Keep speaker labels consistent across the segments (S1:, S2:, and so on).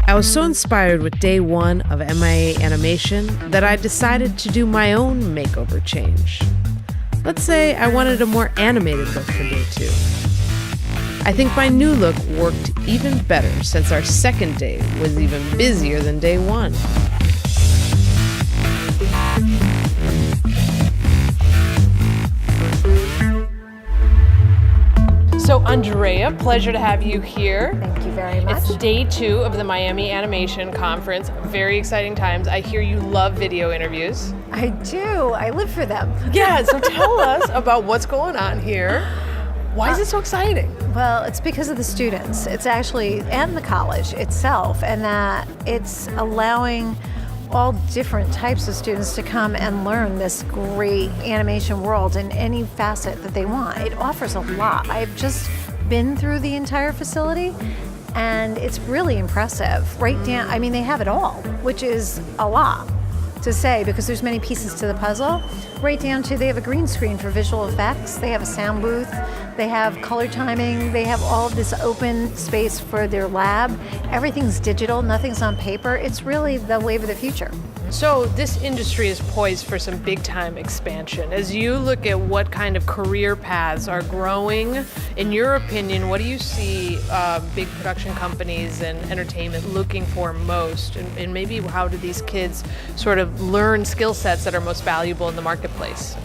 S1: I was so inspired with day one of MIA animation that I decided to do my own makeover change. Let's say I wanted a more animated look for day two. I think my new look worked even better since our second day was even busier than day one. So Andrea, pleasure to have you here.
S2: Thank you very much.
S1: It's day two of the Miami Animation Conference. Very exciting times. I hear you love video interviews.
S2: I do. I live for them.
S1: Yeah, so tell us about what's going on here. Why is it so exciting?
S2: Well, it's because of the students. It's actually, and the college itself, and that it's allowing all different types of students to come and learn this great animation world in any facet that they want. It offers a lot. I've just been through the entire facility and it's really impressive. Right down, I mean, they have it all, which is a lot to say because there's many pieces to the puzzle. Right down to they have a green screen for visual effects, they have a sound booth, they have color timing, they have all of this open space for their lab. Everything's digital, nothing's on paper. It's really the wave of the future.
S1: So this industry is poised for some big time expansion. As you look at what kind of career paths are growing, in your opinion, what do you see big production companies and entertainment looking for most? And maybe how do these kids sort of learn skill sets that are most valuable in the marketplace?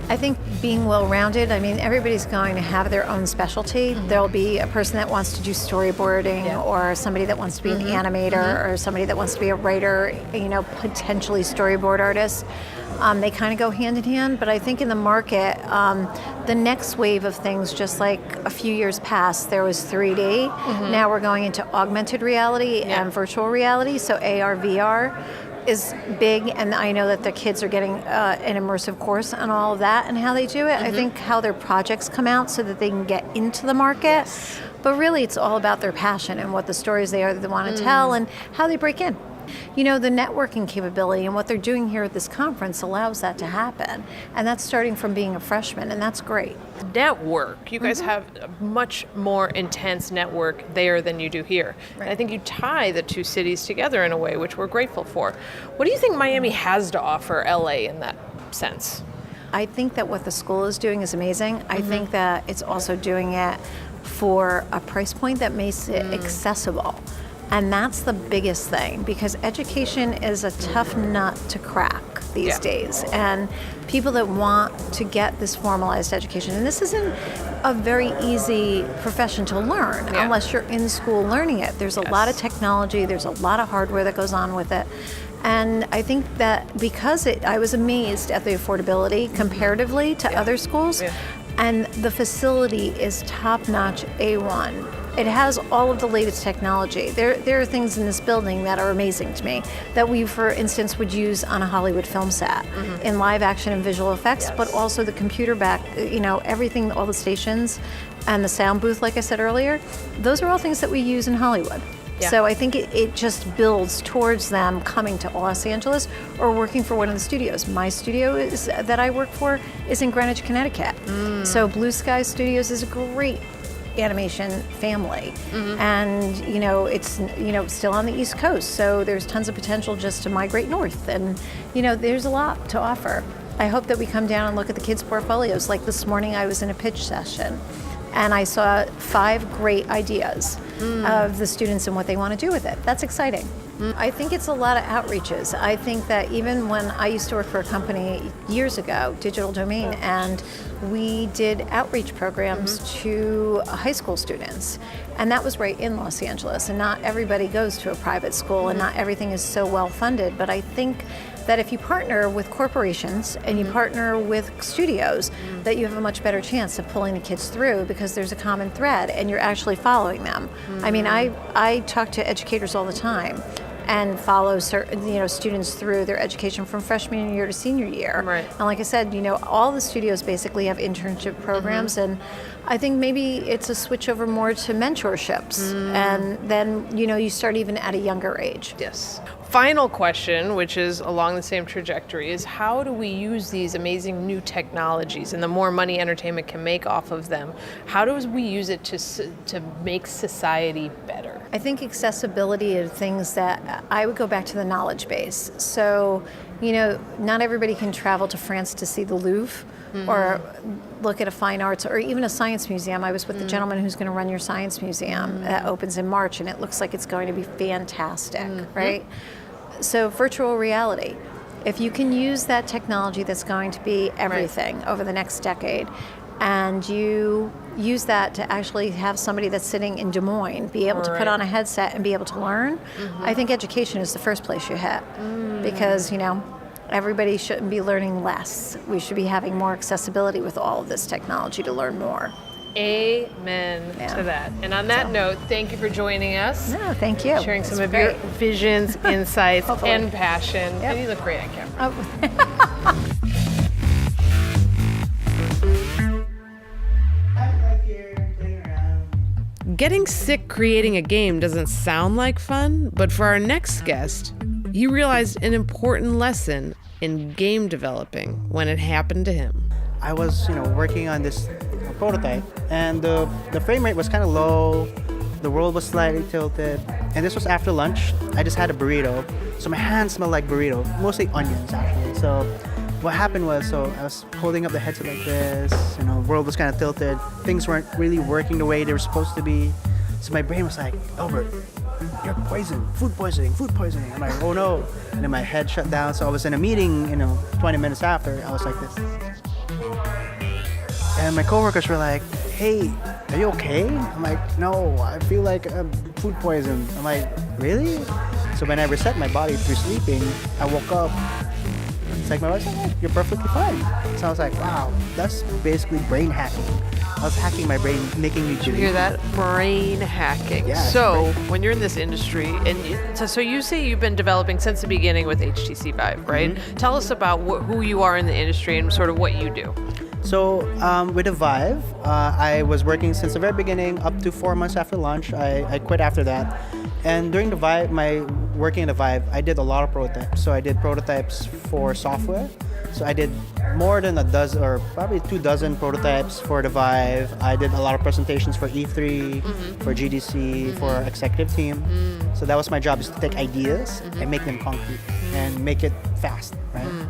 S2: I think being well-rounded, I mean, everybody's going to have their own specialty. Mm-hmm. There'll be a person that wants to do storyboarding or somebody that wants to be an animator or somebody that wants to be a writer, potentially storyboard artist. They kind of go hand in hand, but I think in the market, the next wave of things, just like a few years past, there was 3D. Mm-hmm. Now we're going into augmented reality and virtual reality, so AR, VR. Is big, and I know that the kids are getting an immersive course on all of that and how they do it. Mm-hmm. I think how their projects come out so that they can get into the market. Yes. But really it's all about their passion and what the stories they are that they want to tell and how they break in. The networking capability and what they're doing here at this conference allows that to happen. And that's starting from being a freshman, and that's great.
S1: Network. You guys have a much more intense network there than you do here.
S2: Right.
S1: And I think you tie the two cities together in a way, which we're grateful for. What do you think Miami has to offer LA in that sense?
S2: I think that what the school is doing is amazing. I think that it's also doing it for a price point that makes it accessible. And that's the biggest thing, because education is a tough nut to crack these days. And people that want to get this formalized education, and this isn't a very easy profession to learn unless you're in school learning it. There's a lot of technology, there's a lot of hardware that goes on with it. And I think that because I was amazed at the affordability comparatively to other schools, and the facility is top-notch A1. It has all of the latest technology. There are things in this building that are amazing to me that we, for instance, would use on a Hollywood film set in live action and visual effects, but also the computer back, everything, all the stations and the sound booth, like I said earlier, those are all things that we use in Hollywood. Yeah. So I think it just builds towards them coming to Los Angeles or working for one of the studios. My studio that I work for is in Greenwich, Connecticut. So Blue Sky Studios is a great animation family, and it's still on the East Coast, so there's tons of potential just to migrate north, and there's a lot to offer. I hope that we come down and look at the kids' portfolios. Like this morning I was in a pitch session and I saw 5 great ideas of the students and what they want to do with it. That's exciting. I think it's a lot of outreaches. I think that even when I used to work for a company years ago, Digital Domain, and we did outreach programs to high school students. And that was right in Los Angeles. And not everybody goes to a private school and not everything is so well funded. But I think that if you partner with corporations and you partner with studios, that you have a much better chance of pulling the kids through because there's a common thread and you're actually following them. I mean, I talk to educators all the time and follow certain, students through their education from freshman year to senior year. Right. And like I said, all the studios basically have internship programs, and I think maybe it's a switch over more to mentorships, and then you start even at a younger age.
S1: Yes. Final question, which is along the same trajectory, is how do we use these amazing new technologies and the more money entertainment can make off of them? How do we use it to make society better?
S2: I think accessibility of things that I would go back to the knowledge base. So, not everybody can travel to France to see the Louvre or look at a fine arts or even a science museum. I was with the gentleman who's going to run your science museum that opens in March, and it looks like it's going to be fantastic, right? So virtual reality. If you can use that technology that's going to be everything over the next decade, and you use that to actually have somebody that's sitting in Des Moines be able to put on a headset and be able to learn, I think education is the first place you hit. Because, everybody shouldn't be learning less. We should be having more accessibility with all of this technology to learn more.
S1: Amen to that. And on that note, thank you for joining us.
S2: No, thank you.
S1: Sharing some of your visions, insights, and passion.
S2: Yep.
S1: And you look great on camera.
S2: Oh.
S3: Getting sick creating a game doesn't sound like fun, but for our next guest, he realized an important lesson in game developing when it happened to him.
S4: I was, working on this prototype, and the frame rate was kind of low. The world was slightly tilted, and this was after lunch. I just had a burrito, so my hands smelled like burrito, mostly onions actually. So what happened was, I was holding up the headset like this, the world was kind of tilted. Things weren't really working the way they were supposed to be. So my brain was like, Albert, you're poisoned, food poisoning. I'm like, oh no. And then my head shut down. So I was in a meeting, 20 minutes after, I was like this. And my coworkers were like, hey, are you okay? I'm like, no, I feel like I'm food poisoned. I'm like, really? So when I reset my body through sleeping, I woke up. It's like my wife's like, oh, you're perfectly fine. So I was like, wow, that's basically brain hacking. I was hacking my brain, making me
S1: Did you hear that? Brain hacking.
S4: Yeah,
S1: so when you're in this industry, and so you say you've been developing since the beginning with HTC Vive, right? Tell us about who you are in the industry and sort of what you do.
S4: So with the Vive, I was working since the very beginning up to 4 months after launch. I quit after that. And during the Vive, my working in the Vive, I did a lot of prototypes. So I did prototypes for software. So I did more than a dozen or probably 24 prototypes for the Vive. I did a lot of presentations for E3, for GDC, for executive team. So that was my job, is to take ideas and make them concrete and make it fast, right?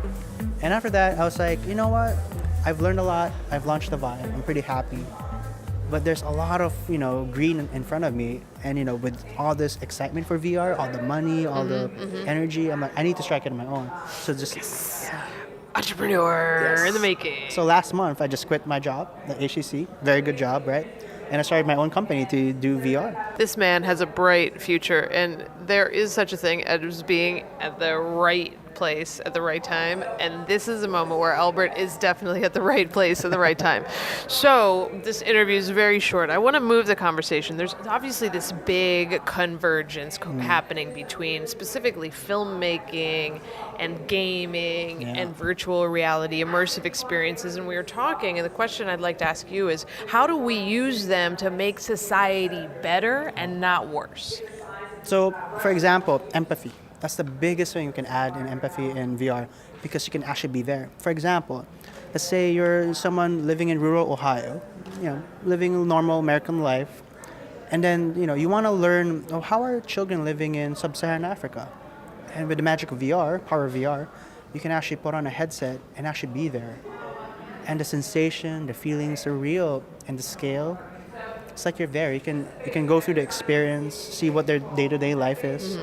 S4: And after that, I was like, you know what? I've learned a lot. I've launched the Vive. I'm pretty happy. But there's a lot of, green in front of me. And, with all this excitement for VR, all the money, all the energy, I'm like, I need to strike it on my own. So just...
S1: Entrepreneur in the making.
S4: So last month, I just quit my job at HTC. Very good job, right? And I started my own company to do VR.
S1: This man has a bright future, and there is such a thing as being at the right place at the right time, and this is a moment where Albert is definitely at the right place at the right time. So this interview is very short. I want to move the conversation. There's obviously this big convergence happening between specifically filmmaking and gaming and virtual reality, immersive experiences, and we were talking, and the question I'd like to ask you is, how do we use them to make society better and not worse?
S4: So, for example, empathy. That's the biggest thing you can add in empathy in VR, because you can actually be there. For example, let's say you're someone living in rural Ohio, living a normal American life, and then, you want to learn, how are children living in sub-Saharan Africa? And with the magic of VR, power of VR, you can actually put on a headset and actually be there. And the sensation, the feelings are real, and the scale, it's like you're there. You can go through the experience, see what their day-to-day life is,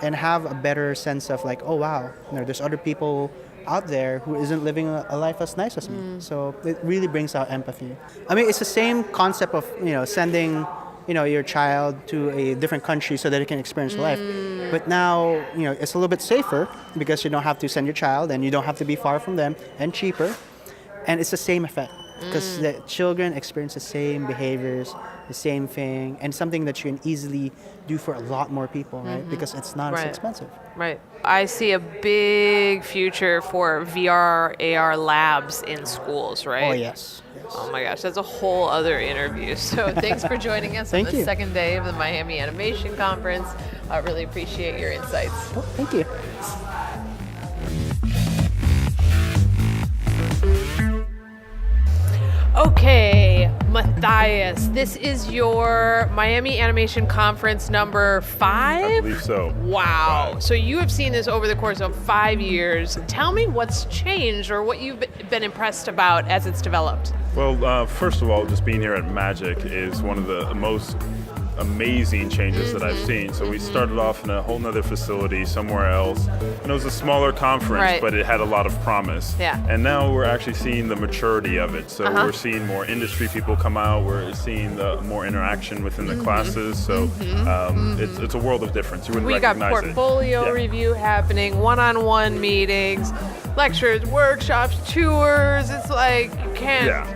S4: and have a better sense of like, oh wow, there's other people out there who isn't living a life as nice as me. So it really brings out empathy. I mean, it's the same concept of sending your child to a different country so that it can experience life. But now it's a little bit safer because you don't have to send your child and you don't have to be far from them, and cheaper, and it's the same effect. Because the children experience the same behaviors, the same thing, and something that you can easily do for a lot more people, right? Because it's not as expensive.
S1: Right. I see a big future for VR, AR labs in schools, right?
S4: Oh, yes.
S1: Oh my gosh, that's a whole other interview. So thanks for joining us on the second day of the Miami Animation Conference. I really appreciate your insights.
S4: Oh, thank you.
S1: Okay, Matthias, this is your Miami Animation Conference number 5?
S5: I believe so.
S1: Wow.
S5: 5.
S1: So you have seen this over the course of 5 years. Tell me what's changed or what you've been impressed about as it's developed.
S5: Well, first of all, just being here at Magic is one of the most amazing changes that I've seen. So we started off in a whole nother facility somewhere else, and it was a smaller conference,
S1: Right.
S5: but it had a lot of promise.
S1: Yeah.
S5: And now we're actually seeing the maturity of it. So we're seeing more industry people come out. We're seeing the more interaction within the classes. So it's a world of difference. You wouldn't
S1: We got
S5: recognize
S1: portfolio
S5: Yeah.
S1: review happening, one-on-one meetings, lectures, workshops, tours. It's like you can't.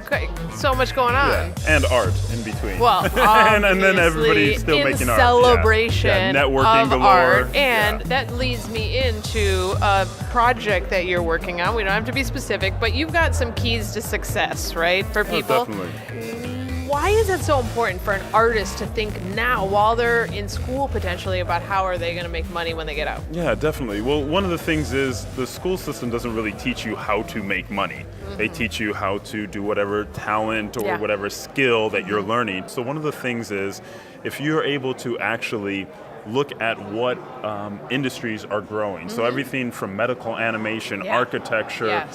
S1: So much going on.
S5: Yeah, and art in between.
S1: Well,
S5: and then everybody's still
S1: in
S5: making art.
S1: celebration
S5: Yeah, networking
S1: of
S5: galore.
S1: art, and
S5: Yeah.
S1: that leads me into a project that you're working on. We don't have to be specific, but you've got some keys to success, right, for people.
S5: Definitely.
S1: Why is it so important for an artist to think now, while they're in school potentially, about how are they going to make money when they get out?
S5: Yeah, definitely. Well, one of the things is the school system doesn't really teach you how to make money. They teach you how to do whatever talent or whatever skill that you're learning. So one of the things is if you're able to actually look at what industries are growing. So everything from medical animation, architecture,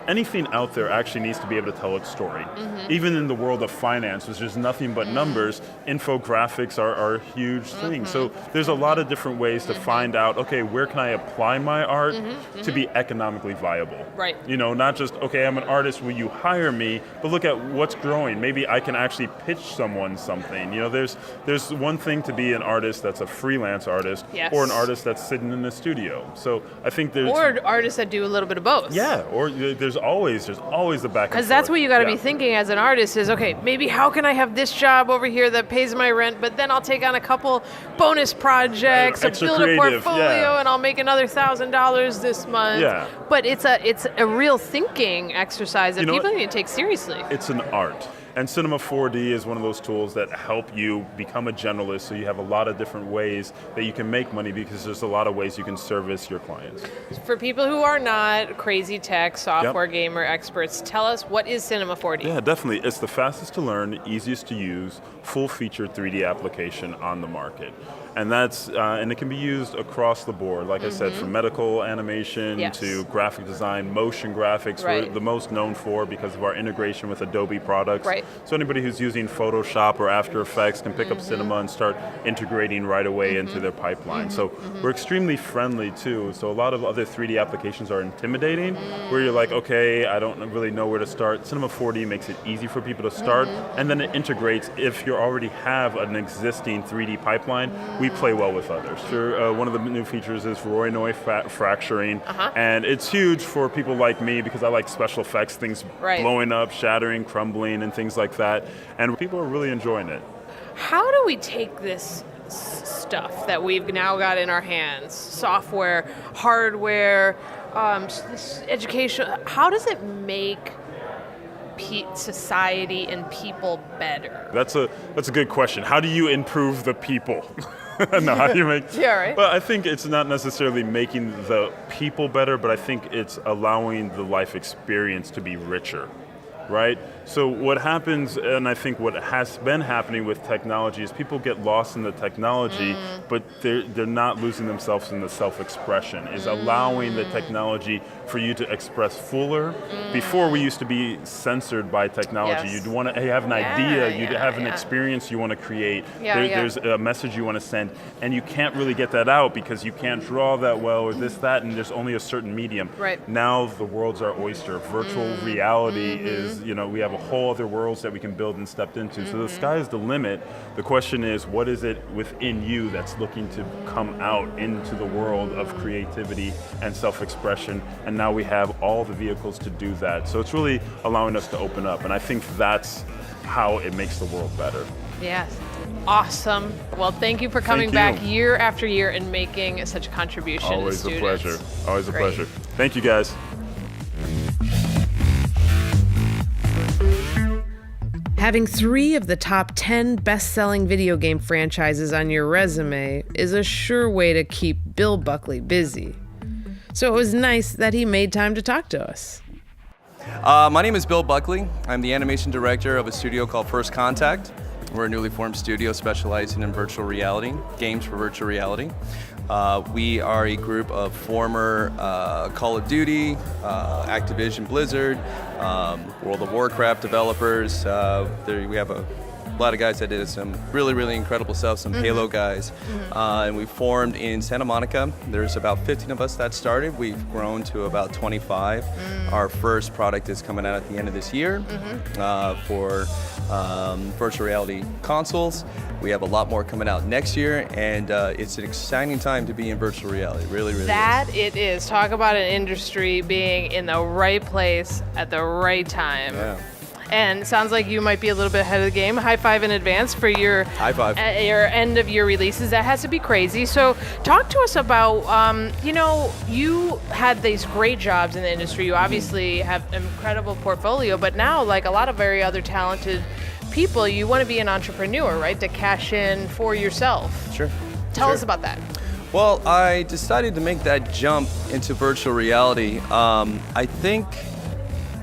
S5: anything out there actually needs to be able to tell its story. Even in the world of finance, which is nothing but numbers, infographics are a huge thing. So there's a lot of different ways to find out, okay, where can I apply my art to be economically viable?
S1: Right.
S5: You know, not just, okay, I'm an artist, will you hire me? But look at what's growing. Maybe I can actually pitch someone something. You know, there's one thing to be an artist that's a freelance artist or an artist that's sitting in the studio. So I think there's...
S1: Or artists that do a little bit of both.
S5: Yeah, or there's always the back and
S1: Because that's
S5: forth.
S1: what you got to be thinking as an artist is, okay, maybe how can I have this job over here that pays my rent, but then I'll take on a couple bonus projects, and
S5: Extra
S1: build a
S5: creative,
S1: portfolio, and I'll make another $1,000 this month.
S5: Yeah.
S1: But it's a real thinking exercise that people need to take seriously.
S5: It's an art. And Cinema 4D is one of those tools that help you become a generalist, so you have a lot of different ways that you can make money because there's a lot of ways you can service your clients.
S1: For people who are not crazy tech, software gamer experts, tell us, what is Cinema 4D?
S5: Yeah, definitely. It's the fastest to learn, easiest to use, full-featured 3D application on the market. And that's and it can be used across the board. Like I said, from medical animation to graphic design, motion graphics, we're the most known for because of our integration with Adobe products.
S1: Right.
S5: So anybody who's using Photoshop or After Effects can pick up Cinema and start integrating right away into their pipeline. So we're extremely friendly too. So a lot of other 3D applications are intimidating, where you're like, okay, I don't really know where to start. Cinema 4D makes it easy for people to start, and then it integrates if you already have an existing 3D pipeline. We play well with others. Sure, one of the new features is Roy-Noy fracturing, and it's huge for people like me because I like special effects, things blowing up, shattering, crumbling, and things like that, and people are really enjoying it.
S1: How do we take this stuff that we've now got in our hands, software, hardware, education, how does it make society and people better?
S5: That's a good question. How do you improve the people? No, how do you make... Well, I think it's not necessarily making the people better, but I think it's allowing the life experience to be richer, right? So what happens, and I think what has been happening with technology, is people get lost in the technology, but they're not losing themselves in the self-expression, is allowing the technology for you to express fuller. Before, we used to be censored by technology. You'd want to have an idea, you'd have an experience you want to create, there's a message you want to send, and you can't really get that out because you can't draw that well or this, that, and there's only a certain medium. Now the world's our oyster. Virtual reality is, we have a whole other worlds that we can build and step into. So the sky is the limit. The question is, what is it within you that's looking to come out into the world of creativity and self-expression? And now we have all the vehicles to do that. So it's really allowing us to open up. And I think that's how it makes the world better.
S1: Yes. Awesome. Well, thank you for coming back year after year and making such a contribution to students.
S5: Always a pleasure. Always a pleasure. Thank you, guys.
S3: Having 3 of the top 10 best-selling video game franchises on your resume is a sure way to keep Bill Buckley busy. So it was nice that he made time to talk to us.
S6: My name is Bill Buckley. I'm the animation director of a studio called First Contact. We're a newly formed studio specializing in virtual reality, games for virtual reality. We are a group of former Call of Duty, Activision Blizzard, World of Warcraft developers. We have a lot of guys that did some really, really incredible stuff, some Halo guys. And we formed in Santa Monica. There's about 15 of us that started. We've grown to about 25. Our first product is coming out at the end of this year for virtual reality consoles. We have a lot more coming out next year, and it's an exciting time to be in virtual reality. Really, really
S1: That it is. Talk about an industry being in the right place at the right time.
S6: Yeah.
S1: And it sounds like you might be a little bit ahead of the game. High five in advance for your
S6: High five.
S1: Your end of year releases. That has to be crazy. So talk to us about, you had these great jobs in the industry. You obviously have an incredible portfolio, but now, like a lot of very other talented people, you want to be an entrepreneur, right? To cash in for yourself.
S6: Sure.
S1: Tell us about that.
S6: Well, I decided to make that jump into virtual reality. I think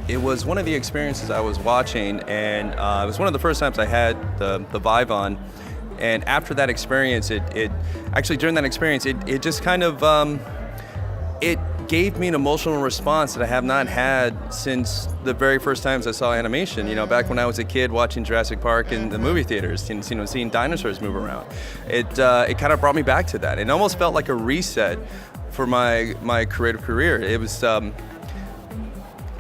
S6: it was one of the experiences I was watching, and it was one of the first times I had the Vive on. And after that experience, during that experience, it just kind of, it gave me an emotional response that I have not had since the very first times I saw animation. You know, back when I was a kid watching Jurassic Park in the movie theaters, and seeing dinosaurs move around. It kind of brought me back to that. It almost felt like a reset for my creative career. It was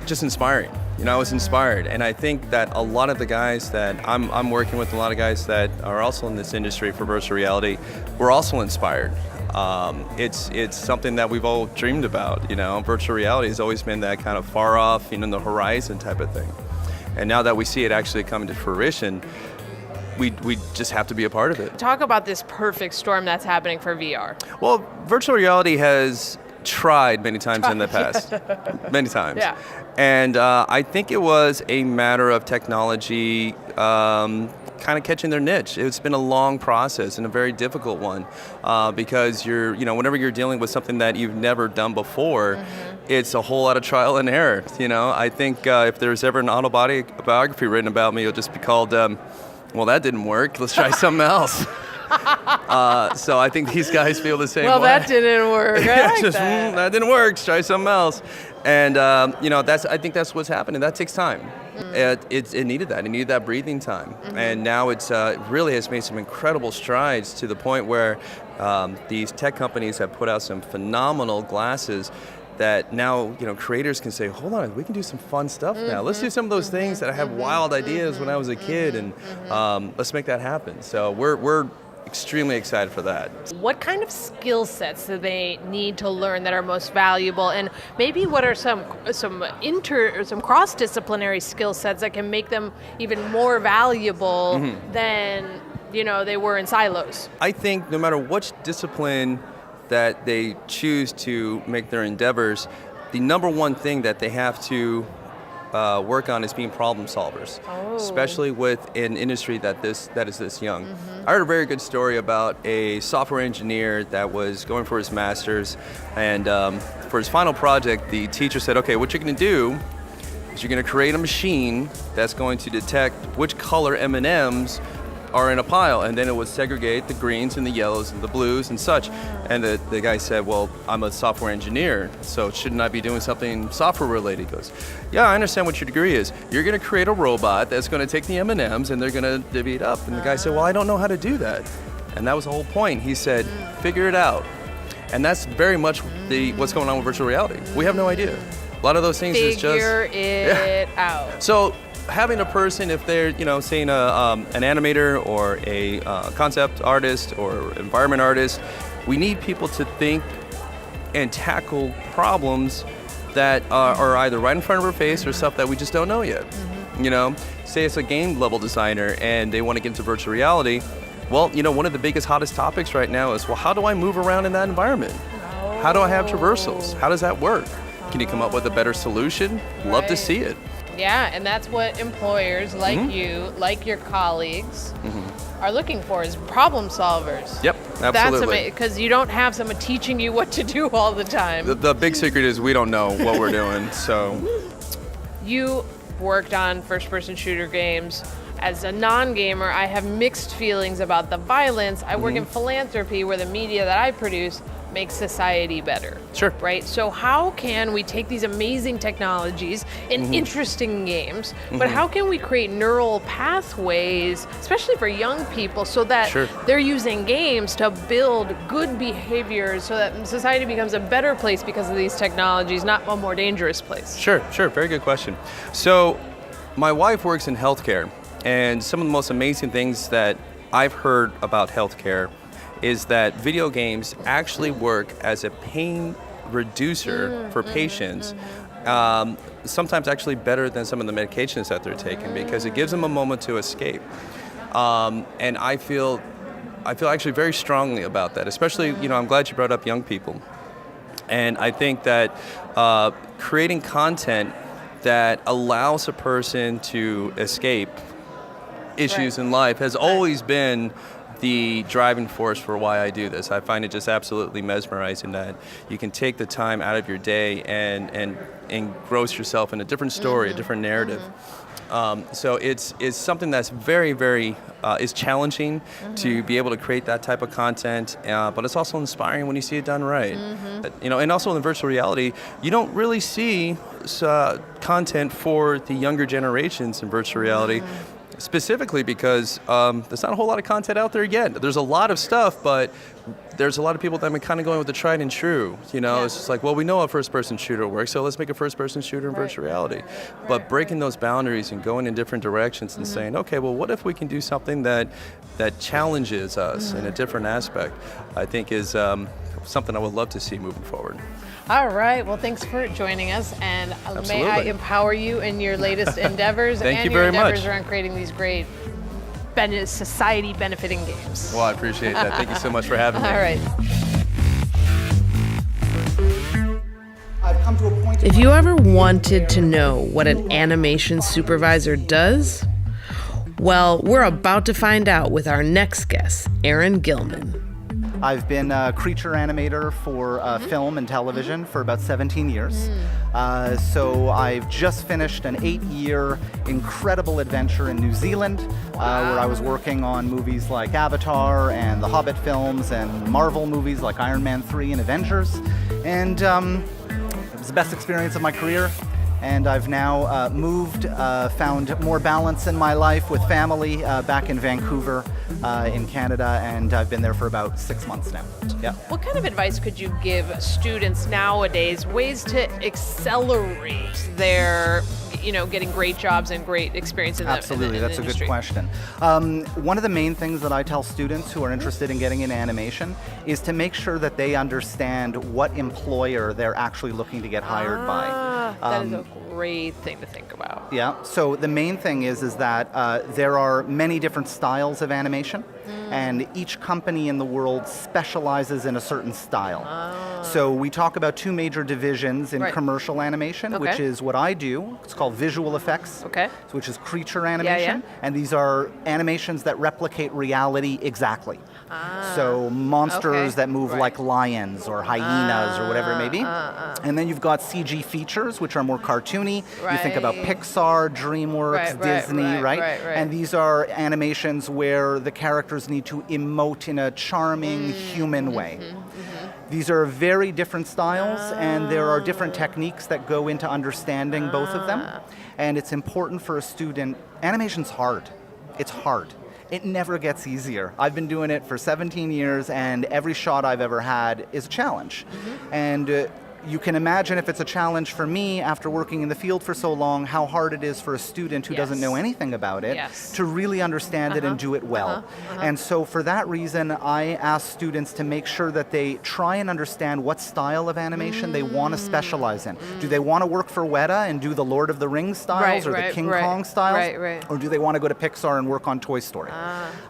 S6: just inspiring. You know, I was inspired, and I think that a lot of the guys that I'm working with, a lot of guys that are also in this industry for virtual reality, were also inspired. It's something that we've all dreamed about. You know, virtual reality has always been that kind of far off, the horizon type of thing. And now that we see it actually coming to fruition, we just have to be a part of it.
S1: Talk about this perfect storm that's happening for VR.
S6: Well, virtual reality has tried many times in the past. Many times.
S1: Yeah.
S6: And I think it was a matter of technology kind of catching their niche. It's been a long process and a very difficult one because whenever you're dealing with something that you've never done before, it's a whole lot of trial and error. I think if there's ever an autobiography written about me, it'll just be called, well, that didn't work. Let's try something else. So I think these guys feel the same way.
S1: Well, that didn't work. I like
S6: that didn't work. Let's try something else. And I think that's what's happening. That takes time. It needed that. It needed that breathing time. And now it really has made some incredible strides to the point where these tech companies have put out some phenomenal glasses that now creators can say, hold on, we can do some fun stuff now. Let's do some of those things that I had wild ideas when I was a kid, and let's make that happen. So we're extremely excited for that.
S1: What kind of skill sets do they need to learn that are most valuable, and maybe what are some cross-disciplinary skill sets that can make them even more valuable than they were in silos?
S6: I think no matter which discipline that they choose to make their endeavors, the number one thing that they have to work on is being problem solvers, especially with an industry that is this young. I heard a very good story about a software engineer that was going for his master's, and for his final project, the teacher said, okay, what you're going to do is you're going to create a machine that's going to detect which color M&Ms are in a pile, and then it would segregate the greens and the yellows and the blues and such. And the guy said, well, I'm a software engineer, so shouldn't I be doing something software related? He goes, yeah, I understand what your degree is. You're going to create a robot that's going to take the M&Ms and they're going to divvy it up. And the guy said, well, I don't know how to do that. And that was the whole point. He said, figure it out. And that's very much what's going on with virtual reality. We have no idea. A lot of those things is just...
S1: Figure it out.
S6: So having a person, if they're, saying an animator or a concept artist or environment artist, we need people to think and tackle problems that are either right in front of our face or stuff that we just don't know yet. Say it's a game level designer and they want to get into virtual reality. Well, one of the biggest, hottest topics right now is, well, how do I move around in that environment? How do I have traversals? How does that work? Can you come up with a better solution? Love to see it.
S1: Yeah, and that's what employers like you, like your colleagues, are looking for, is problem solvers.
S6: Yep, absolutely.
S1: That's amazing, because you don't have someone teaching you what to do all the time.
S6: The big secret is we don't know what we're doing, so
S1: You worked on first-person shooter games. As a non-gamer, I have mixed feelings about the violence. I work in philanthropy, where the media that I produce makes society better.
S6: Sure.
S1: Right? So how can we take these amazing technologies in interesting games, but how can we create neural pathways, especially for young people, so that they're using games to build good behaviors so that society becomes a better place because of these technologies, not a more dangerous place?
S6: Sure. Very good question. So my wife works in healthcare, and some of the most amazing things that I've heard about healthcare is that video games actually work as a pain reducer for patients, sometimes actually better than some of the medications that they're taking, because it gives them a moment to escape. And I feel actually very strongly about that, especially, I'm glad you brought up young people. And I think that creating content that allows a person to escape issues in life has always been the driving force for why I do this. I find it just absolutely mesmerizing that you can take the time out of your day and engross yourself in a different story, a different narrative. So it's something that's very, very is challenging to be able to create that type of content, but it's also inspiring when you see it done right. And also in virtual reality, you don't really see content for the younger generations in virtual reality. Specifically because there's not a whole lot of content out there yet. There's a lot of stuff, but there's a lot of people that have been kind of going with the tried and true. It's just like, well, we know a first-person shooter works, so let's make a first-person shooter in virtual reality. But breaking those boundaries and going in different directions and saying, okay, well, what if we can do something that challenges us in a different aspect, I think is something I would love to see moving forward.
S1: All right. Well, thanks for joining us, and may I empower you in your latest endeavors
S6: Thank you
S1: your
S6: very
S1: endeavors
S6: much.
S1: around creating these great society-benefiting games.
S6: Well, I appreciate that. Thank you so much for having me.
S1: All right.
S4: I've come to a point.
S3: If you ever wanted to know what an animation supervisor does, well, we're about to find out with our next guest, Aaron Gilman.
S7: I've been a creature animator for film and television for about 17 years. So I've just finished an 8-year incredible adventure in New Zealand, where I was working on movies like Avatar and the Hobbit films and Marvel movies like Iron Man 3 and Avengers. And it was the best experience of my career. And I've now moved, found more balance in my life with family back in Vancouver in Canada, and I've been there for about 6 months now. Yeah.
S1: What kind of advice could you give students nowadays, ways to accelerate their, getting great jobs and great experience in the
S7: Absolutely, that's a good
S1: industry?
S7: question. One of the main things that I tell students who are interested in getting into animation is to make sure that they understand what employer they're actually looking to get hired by.
S1: That is a great thing to think about.
S7: Yeah, so the main thing is that there are many different styles of animation, and each company in the world specializes in a certain style. So we talk about two major divisions in commercial animation, which is what I do. It's called visual effects, which is creature animation, and these are animations that replicate reality exactly. So monsters that move like lions or hyenas or whatever it may be. And then you've got CG features, which are more cartoony. You think about Pixar, DreamWorks, Disney, right? And these are animations where the characters need to emote in a charming, human way. These are very different styles, and there are different techniques that go into understanding both of them. And it's important for a student. Animation's hard. It's hard. It never gets easier. I've been doing it for 17 years, and every shot I've ever had is a challenge. And you can imagine if it's a challenge for me after working in the field for so long, how hard it is for a student who doesn't know anything about it to really understand it and do it well. And so for that reason, I ask students to make sure that they try and understand what style of animation they want to specialize in. Do they want to work for Weta and do the Lord of the Rings styles or the King Kong styles? Or do they want to go to Pixar and work on Toy Story?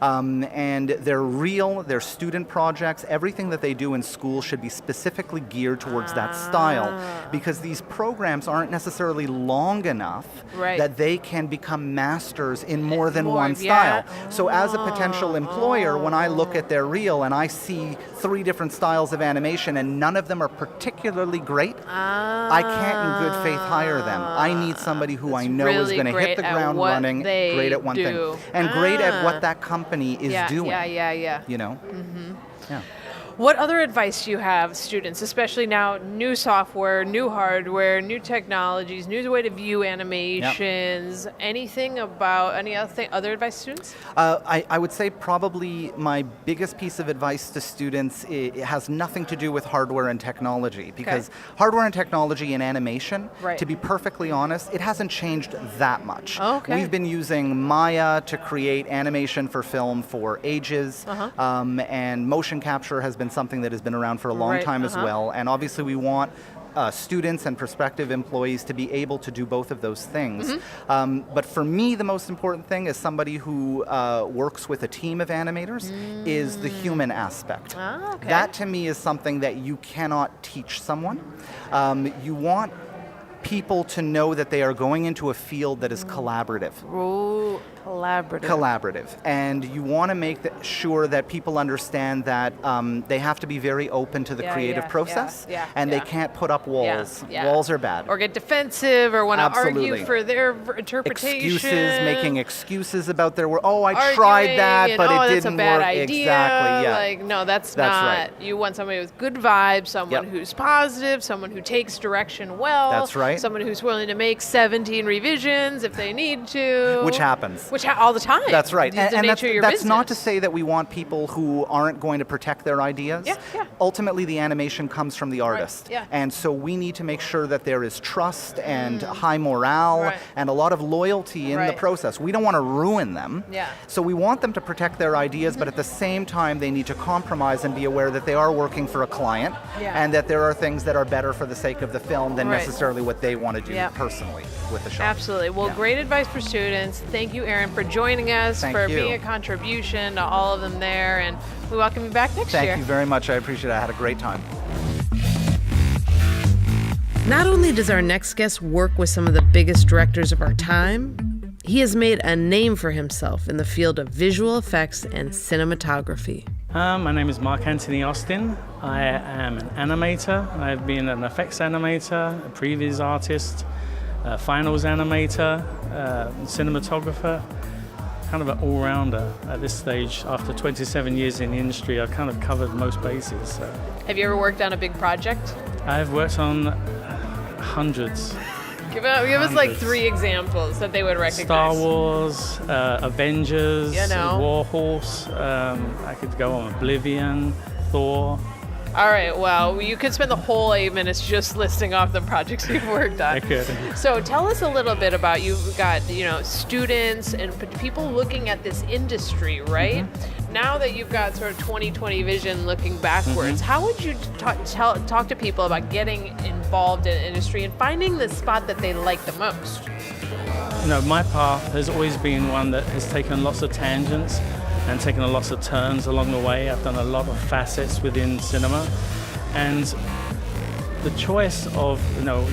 S7: And they're real, they're student projects. Everything that they do in school should be specifically geared towards that style, because these programs aren't necessarily long enough that they can become masters in more than one style. So as a potential employer, when I look at their reel and I see 3 different styles of animation and none of them are particularly great, I can't in good faith hire them. I need somebody who I know is going to hit the ground running, great at one thing, and great at what that company is doing. You know? Yeah.
S1: What other advice do you have students, especially now, new software, new hardware, new technologies, new way to view animations, anything about, any other advice to students?
S7: I would say probably my biggest piece of advice to students, it has nothing to do with hardware and technology, because hardware and technology in animation, to be perfectly honest, it hasn't changed that much. We've been using Maya to create animation for film for ages, and motion capture has been something that has been around for a long time as well, and obviously we want students and prospective employees to be able to do both of those things. But for me, the most important thing as somebody who works with a team of animators is the human aspect. That to me is something that you cannot teach someone. You want people to know that they are going into a field that is collaborative. Collaborative. And you want to make sure that people understand that they have to be very open to the creative process, and they can't put up walls. Walls are bad.
S1: Or get defensive or want to argue for their interpretation.
S7: Excuses, making excuses about their work. Oh, I tried that, but it didn't
S1: work.
S7: Exactly, yeah.
S1: Like, no, that's not. Right. You want somebody with good vibes, someone who's positive, someone who takes direction well.
S7: That's right.
S1: Someone who's willing to make 17 revisions if they need to.
S7: Which happens.
S1: All the time.
S7: That's right.
S1: And
S7: that's not to say that we want people who aren't going to protect their ideas. Ultimately, the animation comes from the artist. And so we need to make sure that there is trust and high morale and a lot of loyalty in the process. We don't want to ruin them. So we want them to protect their ideas, but at the same time, they need to compromise and be aware that they are working for a client and that there are things that are better for the sake of the film than necessarily what they want to do personally with the show.
S1: Absolutely. Well, great advice for students. Thank you, Aaron, for joining us, for being a contribution to all of them there, and we welcome you back next year.
S7: Thank you very much. I appreciate it. I had a great time.
S3: Not only does our next guest work with some of the biggest directors of our time, he has made a name for himself in the field of visual effects and cinematography.
S8: My name is Mark Anthony Austin. I am an animator. I've been an effects animator, a previews artist, a finals animator, cinematographer, kind of an all-rounder at this stage. After 27 years in the industry, I've kind of covered most bases. So.
S1: Have you ever worked on a big project?
S8: I've worked on hundreds.
S1: Give us like 3 examples that they would recognize.
S8: Star Wars, Avengers, Warhorse, I could go on Oblivion, Thor.
S1: All right, well, you could spend the whole 8 minutes just listing off the projects you've worked on.
S8: I could.
S1: So tell us a little bit about, you've got, students and people looking at this industry, right? Now that you've got sort of 20/20 vision looking backwards, how would you talk to people about getting involved in the industry and finding the spot that they like the most?
S8: My path has always been one that has taken lots of tangents and taken lots of turns along the way. I've done a lot of facets within cinema, and the choice of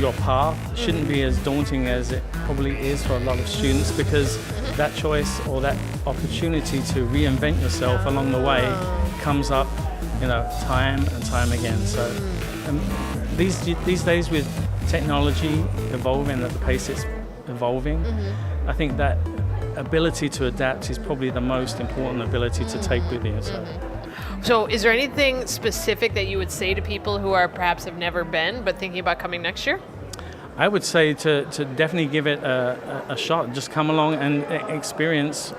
S8: your path shouldn't be as daunting as it probably is for a lot of students, because that choice or that opportunity to reinvent yourself along the way comes up time and time again. So these days, with technology evolving at the pace it's evolving, I think that ability to adapt is probably the most important ability to take with you.
S1: So is there anything specific that you would say to people who are perhaps have never been but thinking about coming next year?
S8: I would say to definitely give it a shot. Just come along and experience.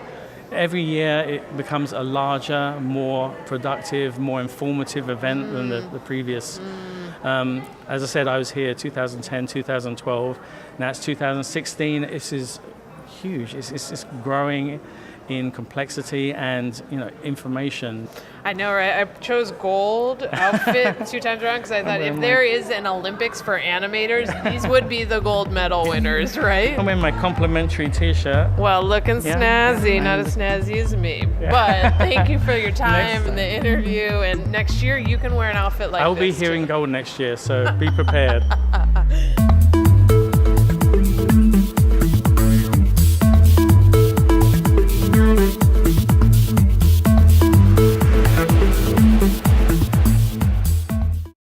S8: Every year it becomes a larger, more productive, more informative event than the previous. As I said, I was here 2010, 2012. Now it's 2016. This is huge. It's growing. in complexity and information.
S1: I know, right? I chose gold outfit 2 times around because I thought if there is an Olympics for animators, these would be the gold medal winners, right?
S8: I'm in my complimentary T-shirt.
S1: Well, looking snazzy, not as snazzy as me. But thank you for your time and the interview. And next year you can wear an outfit like this.
S8: I'll be here in gold next year, so be prepared.